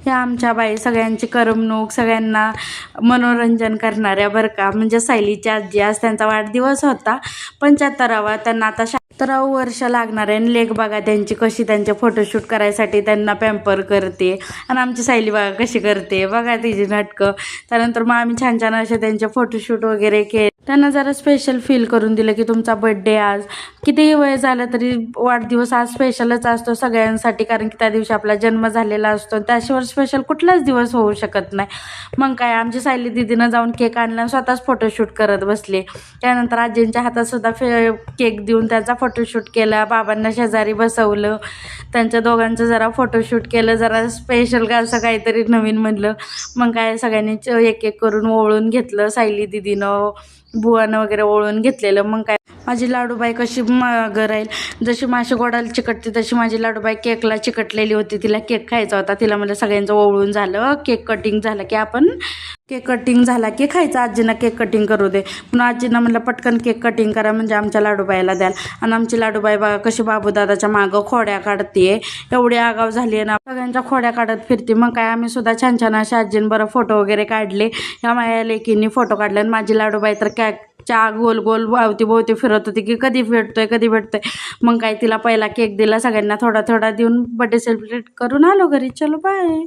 ह्या आमच्या बाई सगळ्यांची करमणूक, सगळ्यांना मनोरंजन करणाऱ्या बरं का. म्हणजे सायलीच्या आजी आज त्यांचा वाढदिवस होता 75वा. त्यांना आता 70वं वर्ष लागणार आहे. आणि लेक बघा त्यांची कशी त्यांचे फोटोशूट करायसाठी त्यांना पॅम्पर करते. आणि आमची सायली बघा कशी करते, बघा तिची नाटकं. त्यानंतर मग आम्ही छान छान असे त्यांचे फोटोशूट वगैरे केले. त्यांना जरा स्पेशल फील करून दिलं की तुमचा बड्डे आज. कितीही वय झालं तरी वाढदिवस आज स्पेशलच असतो सगळ्यांसाठी, कारण की त्या दिवशी आपला जन्म झालेला असतो. त्याशिवाय स्पेशल कुठलाच दिवस होऊ शकत नाही. मग काय, आमची सायली दीदीनं जाऊन केक आणला आणि स्वतःच फोटोशूट करत बसले. त्यानंतर आजींच्या हातात सुद्धा केक देऊन त्यांचा फोटोशूट केला. बाबांना शेजारी बसवलं, त्यांच्या दोघांचं जरा फोटोशूट केलं. जरा स्पेशल का असं काहीतरी नवीन म्हणलं. मग काय, सगळ्यांनी एक एक करून ओळून घेतलं. सायली दीदीनं, बुवानं वगैरे ओळून घेतलेलं. मग काय, माझी लाडूबाई कशी मागं राहील, जशी माशी गोडाला चिकटते तशी माझी लाडूबाई केकला चिकटलेली होती. तिला केक खायचा होता. तिला म्हणजे सगळ्यांचं ओळून झालं, केक कटिंग झालं की आपण केक कटिंग झाला की खायचं. आजींना केक कटिंग करू दे म्हणून आजींना म्हणलं पटकन केक कटिंग करा म्हणजे आमच्या लाडूबाईला द्याल. आणि आमची लाडूबाई बघा कशी बाबूदादाच्या मागं खोड्या काढते. एवढी आगाव झाली आहे ना, सगळ्यांच्या खोड्या काढत फिरते. मग काय, आम्ही सुद्धा छान छान अशा आजींबरोबर फोटो वगैरे काढले. ह्या माझ्या लेकींनी फोटो काढले. आणि माझी लाडूबाई तर च्या गोल गोल भोवती फिरत होती की कधी भेटतोय. मग काय, तिला पहिला केक दिला, सगळ्यांना थोडा थोडा देऊन बर्थडे सेलिब्रेट करून आलो घरी. चलो बाय.